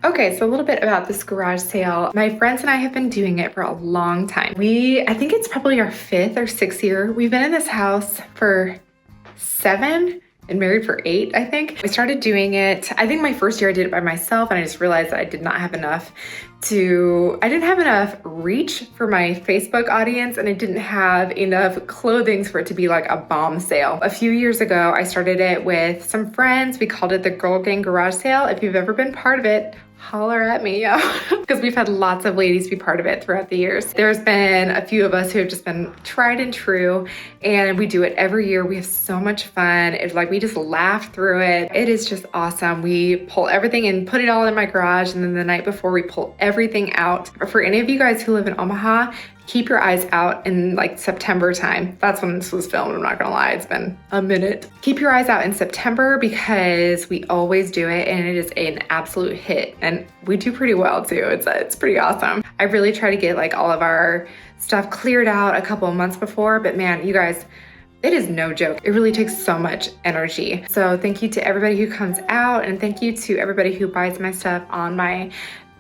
Okay, so a little bit about this garage sale. My friends and I have been doing it for a long time. I think it's probably our 5th or 6th year. We've been in this house for 7 and married for 8, I think. We started doing it, I think my first year I did it by myself, and I just realized that I didn't have enough reach for my Facebook audience, and I didn't have enough clothing for it to be like a bomb sale. A few years ago, I started it with some friends. We called it the Girl Gang Garage Sale. If you've ever been part of it, holler at me, because we've had lots of ladies be part of it throughout the years. There's been a few of us who have just been tried and true, and we do it every year. We have so much fun. It's like we just laugh through it. It is just awesome. We pull everything and put it all in my garage, and then the night before we pull everything out. For any of you guys who live in Omaha, keep your eyes out in like September time. That's when this was filmed, I'm not gonna lie, it's been a minute. Keep your eyes out in September because we always do it and it is an absolute hit. And we do pretty well too, it's pretty awesome. I really try to get like all of our stuff cleared out a couple of months before, but man, you guys, it is no joke. It really takes so much energy. So thank you to everybody who comes out, and thank you to everybody who buys my stuff on my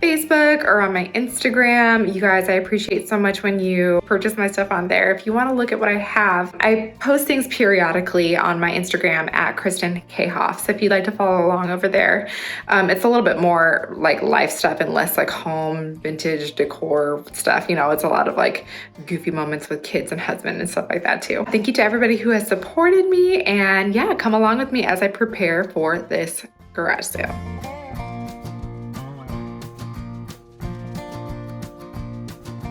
Facebook or on my Instagram. You guys, I appreciate so much when you purchase my stuff on there. If you want to look at what I have, I post things periodically on my Instagram at Kristen K. Hoff. So if you'd like to follow along over there, it's a little bit more like life stuff and less like home vintage decor stuff. You know, it's a lot of like goofy moments with kids and husband and stuff like that too. Thank you to everybody who has supported me, and yeah, come along with me as I prepare for this garage sale.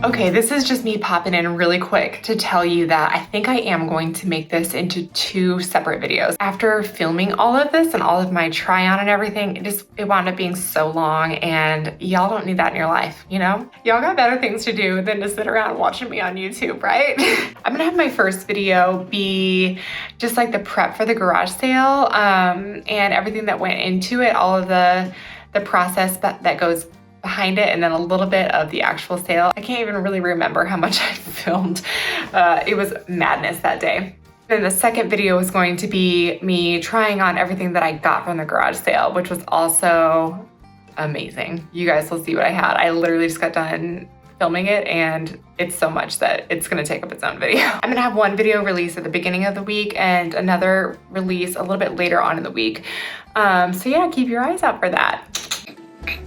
Okay, this is just me popping in really quick to tell you that I think I am going to make this into 2 separate videos. After filming all of this and all of my try on and everything, it wound up being so long, and y'all don't need that in your life, you know? Y'all got better things to do than to sit around watching me on YouTube, right? I'm gonna have my first video be just like the prep for the garage sale and everything that went into it, all of the process that goes behind it, and then a little bit of the actual sale. I can't even really remember how much I filmed. It was madness that day. Then the second video was going to be me trying on everything that I got from the garage sale, which was also amazing. You guys will see what I had. I literally just got done filming it, and it's so much that it's gonna take up its own video. I'm gonna have one video release at the beginning of the week and another release a little bit later on in the week. So yeah, keep your eyes out for that.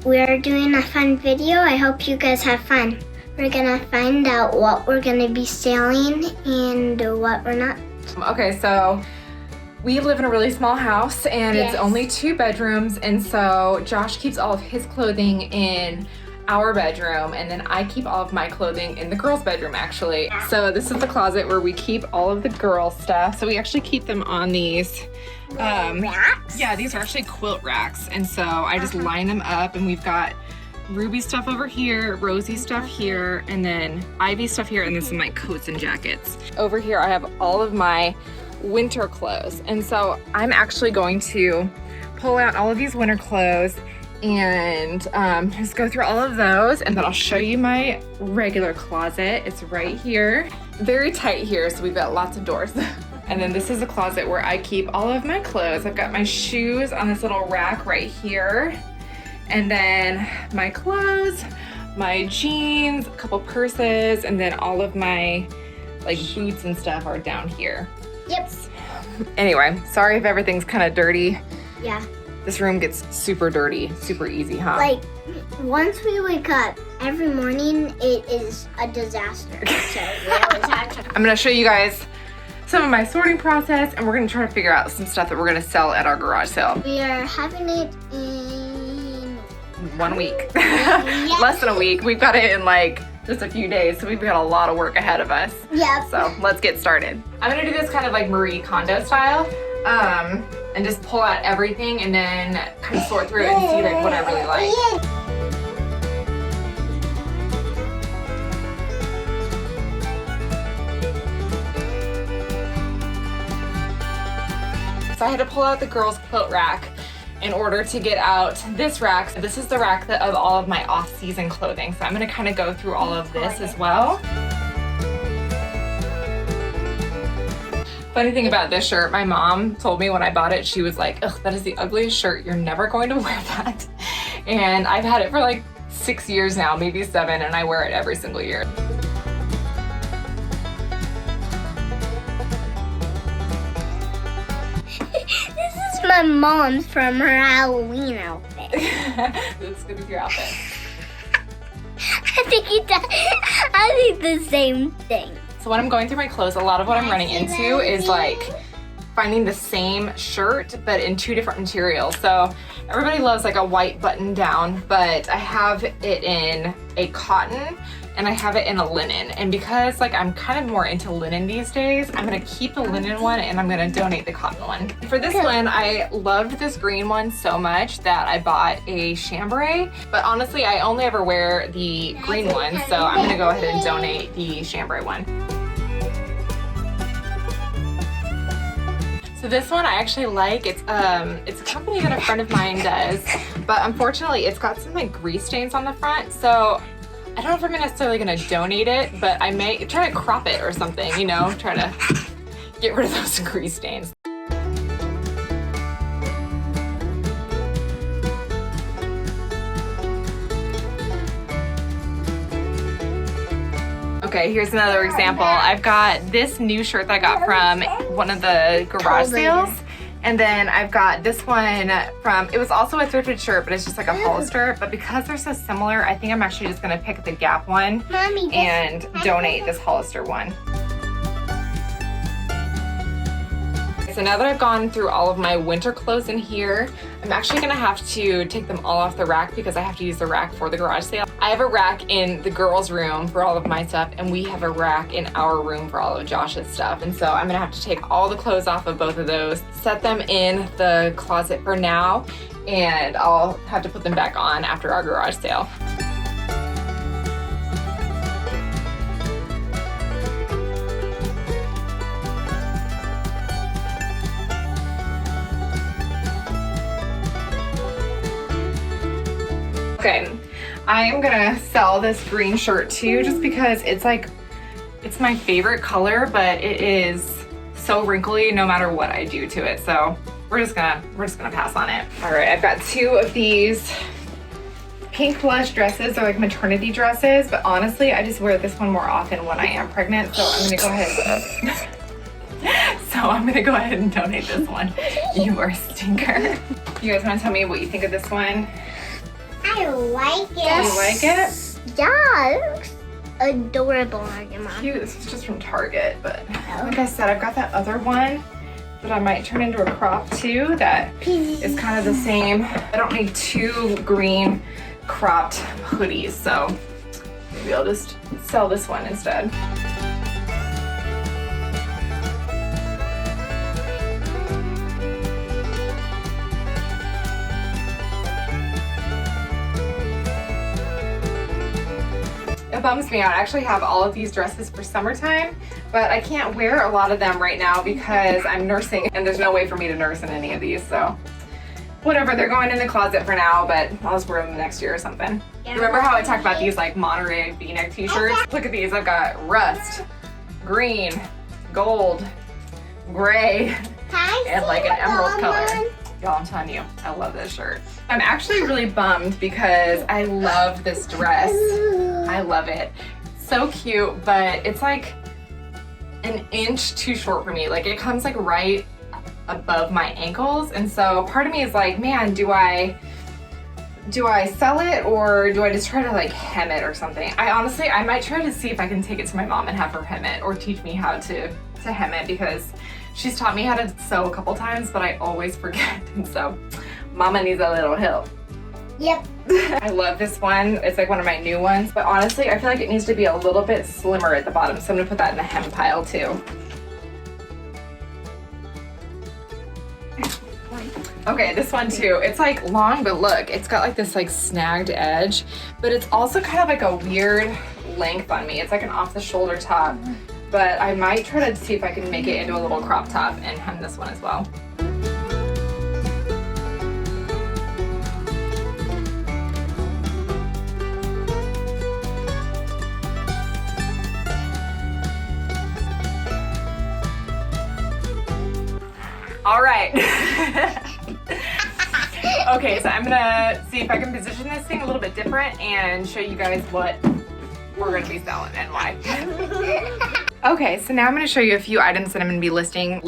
We're doing a fun video. I hope you guys have fun. We're gonna find out what we're gonna be selling and what we're not. Okay, so we live in a really small house, and It's only 2 bedrooms, and so Josh keeps all of his clothing in our bedroom, and then I keep all of my clothing in the girls' bedroom actually. So this is the closet where we keep all of the girl stuff. So we actually keep them on these racks? Yeah, these are actually quilt racks, and so I just line them up, and we've got Ruby stuff over here, Rosie stuff here, and then Ivy stuff here, and then some like coats and jackets. Over here I have all of my winter clothes, and so I'm actually going to pull out all of these winter clothes and just go through all of those, and then I'll show you my regular closet. It's right here, very tight here, so we've got lots of doors. And then this is a closet where I keep all of my clothes. I've got my shoes on this little rack right here, and then my clothes, my jeans, a couple purses, and then all of my like boots and stuff are down here. Yep. Anyway, sorry if everything's kind of dirty. Yeah. This room gets super dirty, super easy, huh? Like, once we wake up, every morning it is a disaster. So we always have to. I'm gonna show you guys some of my sorting process, and we're gonna try to figure out some stuff that we're gonna sell at our garage sale. We are having it in 1 week. Less than a week. We've got it in like just a few days, so we've got a lot of work ahead of us. Yep. So let's get started. I'm gonna do this kind of like Marie Kondo style, and just pull out everything and then kind of sort through it and see like what I really like. So I had to pull out the girls' quilt rack in order to get out this rack. So this is the rack of all of my off-season clothing. So I'm gonna kind of go through all of this as well. Funny thing about this shirt, my mom told me when I bought it, she was like, ugh, that is the ugliest shirt. You're never going to wear that. And I've had it for like 6 years now, maybe 7, and I wear it every single year. This is my mom's from her Halloween outfit. Looks good with your outfit. I think the same thing. So when I'm going through my clothes, a lot of what I'm running into is like finding the same shirt but in 2 different materials. So everybody loves like a white button down, but I have it in a cotton and I have it in a linen. And because like I'm kind of more into linen these days, I'm gonna keep the linen one and I'm gonna donate the cotton one. For this one, I loved this green one so much that I bought a chambray, but honestly, I only ever wear the green one, so I'm gonna go ahead and donate the chambray one. So this one I actually like. It's a company that a friend of mine does, but unfortunately it's got some like grease stains on the front, so I don't know if I'm necessarily gonna donate it, but I may try to crop it or something, you know, try to get rid of those grease stains. Okay, here's another example. I've got this new shirt that I got from one of the garage sales. And then I've got this one from, it was also a thrifted shirt, but it's just like a Hollister. But because they're so similar, I think I'm actually just gonna pick the Gap one and donate this Hollister one. So now that I've gone through all of my winter clothes in here, I'm actually gonna have to take them all off the rack because I have to use the rack for the garage sale. I have a rack in the girls' room for all of my stuff, and we have a rack in our room for all of Josh's stuff. And so I'm gonna have to take all the clothes off of both of those, set them in the closet for now, and I'll have to put them back on after our garage sale. Okay, I am gonna sell this green shirt too, just because it's like, it's my favorite color, but it is so wrinkly no matter what I do to it. So we're just gonna pass on it. All right, I've got 2 of these pink blush dresses. They're like maternity dresses, but honestly, I just wear this one more often when I am pregnant. So I'm gonna go ahead and donate this one. You are a stinker. You guys wanna tell me what you think of this one? I like it. You like it? Yeah, it looks adorable on your mom. Cute. This is just from Target, but like I said, I've got that other one that I might turn into a crop too that is kind of the same. I don't need 2 green cropped hoodies, so maybe I'll just sell this one instead. It bums me out. I actually have all of these dresses for summertime, but I can't wear a lot of them right now because I'm nursing and there's no way for me to nurse in any of these, so whatever, they're going in the closet for now, but I'll just wear them next year or something. Yeah. Remember how I talked about these like Monterey V-neck t-shirts? Okay. Look at these, I've got rust, green, gold, gray, and like an emerald color. Y'all, I'm telling you, I love this shirt. I'm actually really bummed because I love this dress. I love it. So cute, but it's like an inch too short for me. Like it comes like right above my ankles. And so part of me is like, man, do I sell it or do I just try to like hem it or something? I might try to see if I can take it to my mom and have her hem it or teach me how to hem it because she's taught me how to sew a couple times, but I always forget. And so mama needs a little help. Yep. I love this one. It's like one of my new ones, but honestly, I feel like it needs to be a little bit slimmer at the bottom. So I'm gonna put that in the hem pile too. Okay, this one too. It's like long, but look, it's got like this like snagged edge, but it's also kind of like a weird length on me. It's like an off the shoulder top, but I might try to see if I can make it into a little crop top and hem this one as well. All right. Okay, so I'm gonna see if I can position this thing a little bit different and show you guys what we're gonna be selling and why. Okay, so now I'm gonna show you a few items that I'm gonna be listing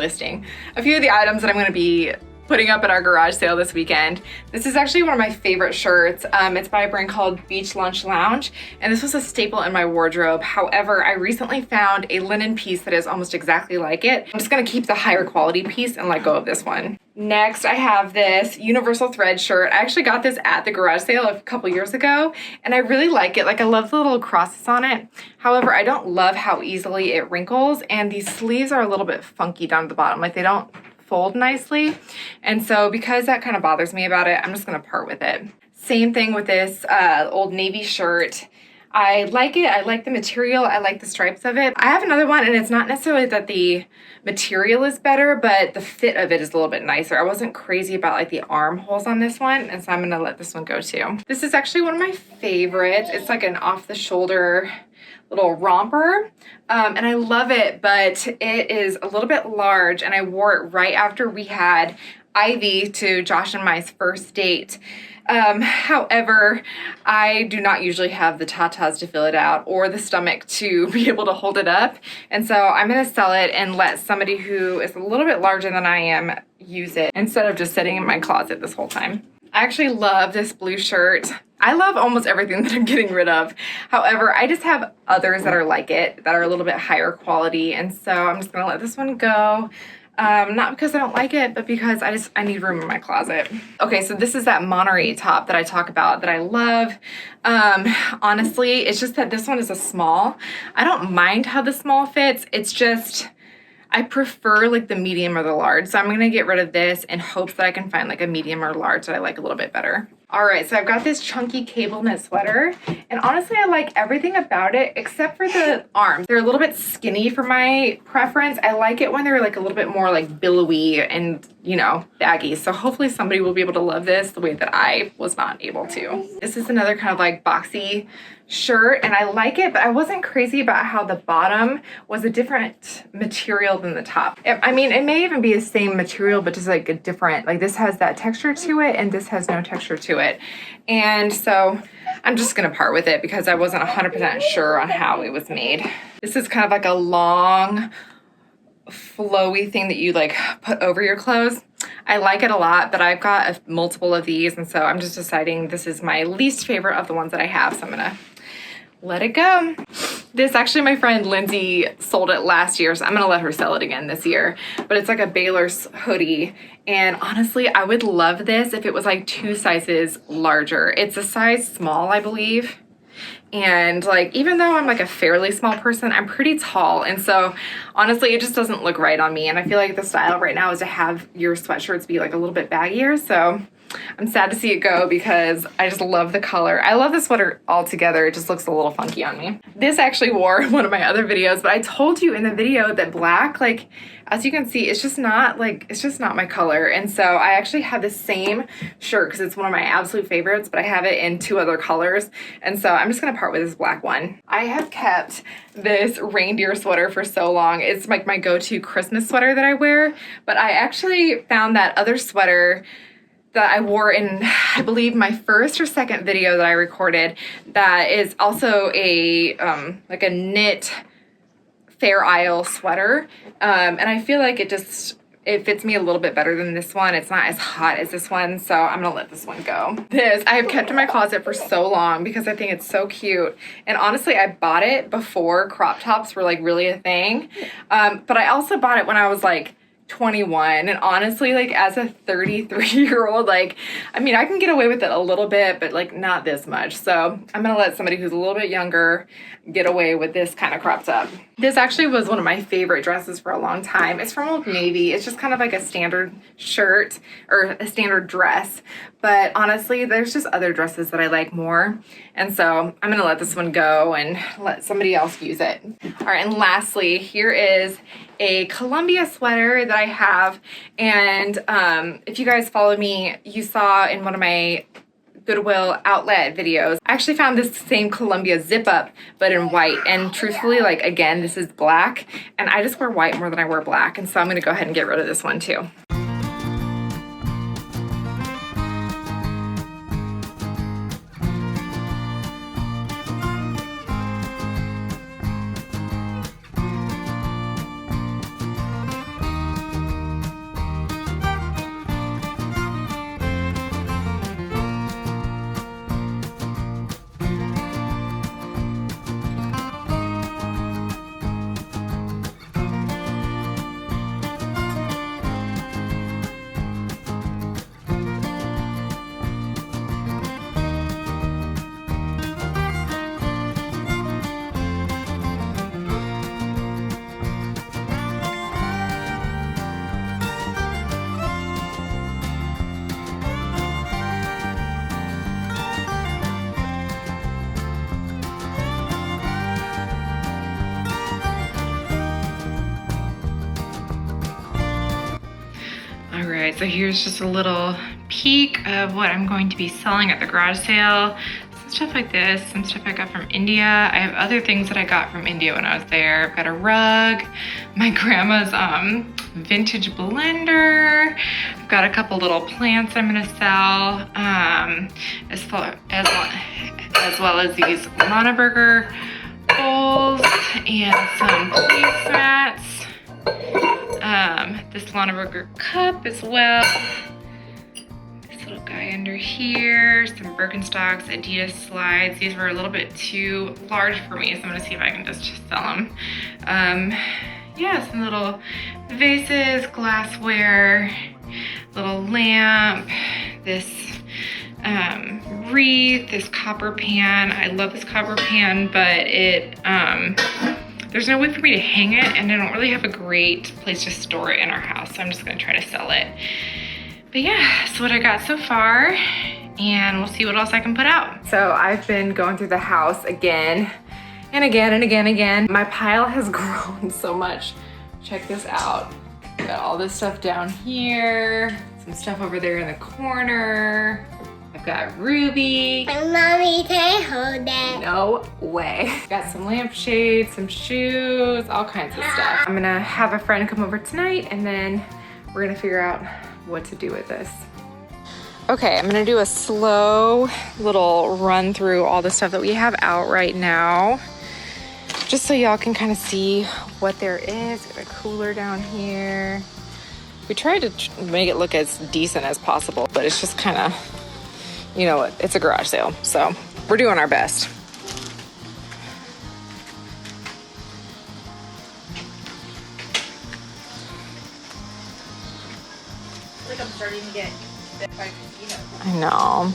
a few of the items that I'm gonna be putting up at our garage sale this weekend. This is actually one of my favorite shirts. It's by a brand called Beach Lunch Lounge, and this was a staple in my wardrobe. However, I recently found a linen piece that is almost exactly like it. I'm just gonna keep the higher quality piece and let go of this one. Next, I have this universal thread shirt. I actually got this at the garage sale a couple years ago, and I really like it. Like, I love the little crosses on it. However, I don't love how easily it wrinkles, and these sleeves are a little bit funky down at the bottom. Like, they don't fold nicely. And so because that kind of bothers me about it, I'm just gonna part with it. Same thing with this old navy shirt. I like it. I like the material. I like the stripes of it. I have another one, and it's not necessarily that the material is better, but the fit of it is a little bit nicer. I wasn't crazy about like the armholes on this one, and so I'm gonna let this one go too. This is actually one of my favorites. It's like an off-the-shoulder little romper, and I love it, but it is a little bit large, and I wore it right after we had Ivy to Josh and my first date. However, I do not usually have the tatas to fill it out or the stomach to be able to hold it up, and so I'm gonna sell it and let somebody who is a little bit larger than I am use it instead of just sitting in my closet this whole time. I actually love this blue shirt. I love almost everything that I'm getting rid of. However, I just have others that are like it, that are a little bit higher quality, and so I'm just gonna let this one go. Not because I don't like it, but because I need room in my closet. Okay, so this is that Monterey top that I talk about that I love. Honestly, it's just that this one is a small. I don't mind how the small fits. It's just, I prefer like the medium or the large. So I'm gonna get rid of this in hopes that I can find like a medium or large that I like a little bit better. All right, so I've got this chunky cable knit sweater, and honestly, I like everything about it except for the arms. They're a little bit skinny for my preference. I like it when they're like a little bit more like billowy and, you know, baggy. So hopefully somebody will be able to love this the way that I was not able to. This is another kind of like boxy shirt, and I like it, but I wasn't crazy about how the bottom was a different material than the top. I mean, it may even be the same material, but just like a different, like this has that texture to it and this has no texture to it. And so I'm just gonna part with it because I wasn't 100% sure on how it was made. This is kind of like a long, flowy thing that you like put over your clothes. I like it a lot, but I've got multiple of these, and so I'm just deciding this is my least favorite of the ones that I have, so I'm gonna let it go. This actually, my friend Lindsay sold it last year, so I'm gonna let her sell it again this year. But it's like a Baylor's hoodie, and honestly, I would love this if it was like 2 sizes larger. It's a size small, I believe. And like, even though I'm like a fairly small person, I'm pretty tall. And so honestly, it just doesn't look right on me. And I feel like the style right now is to have your sweatshirts be like a little bit baggier. So I'm sad to see it go because I just love the color. I love the sweater altogether. It just looks a little funky on me. This actually wore one of my other videos, but I told you in the video that black, like, as you can see, it's just not my color. And so I actually have the same shirt because it's one of my absolute favorites, but I have it in 2 other colors. And so I'm just gonna part with this black one. I have kept this reindeer sweater for so long. It's like my go-to Christmas sweater that I wear, but I actually found that other sweater that I wore in, I believe, my first or second video that I recorded that is also a like a knit Fair Isle sweater, and I feel like it fits me a little bit better than this one. It's not as hot as this one, so I'm gonna let this one go. This I have kept in my closet for so long because I think it's so cute, and honestly I bought it before crop tops were like really a thing, but I also bought it when I was like 21, and honestly, like, as a 33-year-old, like, I mean, I can get away with it a little bit, but like not this much. So I'm gonna let somebody who's a little bit younger get away with this kind of crop top. This actually was one of my favorite dresses for a long time. It's from Old Navy. It's just kind of like a standard shirt or a standard dress, but honestly, there's just other dresses that I like more, and so I'm gonna let this one go and let somebody else use it. All right, and lastly, here is a Columbia sweater that I have, and if you guys follow me, you saw in one of my Goodwill outlet videos, I actually found this same Columbia zip up, but in white, and truthfully, like, again, this is black, and I just wear white more than I wear black, and so I'm gonna go ahead and get rid of this one too. Okay, so here's just a little peek of what I'm going to be selling at the garage sale. Some stuff like this, some stuff I got from India. I have other things that I got from India when I was there. I've got a rug, my grandma's vintage blender. I've got a couple little plants I'm gonna sell, as well as these Monaburger bowls and some placemats. This Monaburger cup as well. This little guy under here, some Birkenstocks, Adidas slides. These were a little bit too large for me, so I'm gonna see if I can just sell them. Yeah, some little vases, glassware, little lamp, this wreath, this copper pan. I love this copper pan, but it, there's no way for me to hang it, and I don't really have a great place to store it in our house, so I'm just gonna try to sell it. But yeah, that's what I got so far, and we'll see what else I can put out. So I've been going through the house again and again and again and again. My pile has grown so much. Check this out. Got all this stuff down here, some stuff over there in the corner. I've got Ruby. Mommy, can I hold that? No way. Got some lampshades, some shoes, all kinds of stuff. I'm gonna have a friend come over tonight, and then we're gonna figure out what to do with this. Okay, I'm gonna do a slow little run through all the stuff that we have out right now, just so y'all can kind of see what there is. Got a cooler down here. We tried to make it look as decent as possible, but it's just kind of, you know what, it's a garage sale, so we're doing our best. Like I'm starting to get I know. I'm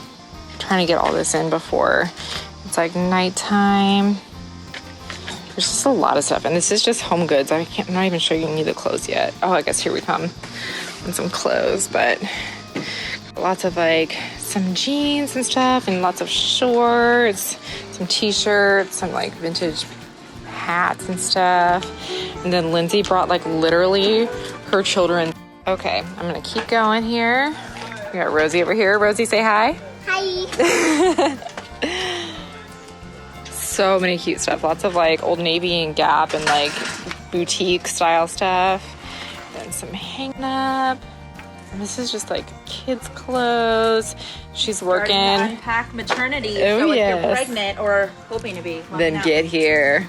trying to get all this in before it's like nighttime. There's just a lot of stuff, and this is just home goods. I'm not even showing you the clothes yet. Oh, I guess here we come. And some clothes, but lots of like some jeans and stuff, and lots of shorts, some t-shirts, some like vintage hats and stuff. And then Lindsay brought like literally her children. Okay, I'm gonna keep going here. We got Rosie over here. Rosie, say hi. Hi. So many cute stuff. Lots of like Old Navy and Gap and like boutique style stuff. Then some hang up. And this is just like kids' clothes. She's working. Starting to unpack maternity. Oh, so if yes. you're pregnant or hoping to be, Then get here.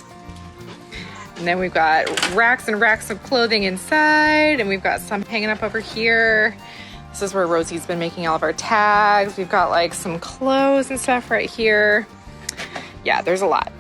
And then we've got racks and racks of clothing inside, and we've got some hanging up over here. This is where Rosie's been making all of our tags. We've got like some clothes and stuff right here. Yeah, there's a lot.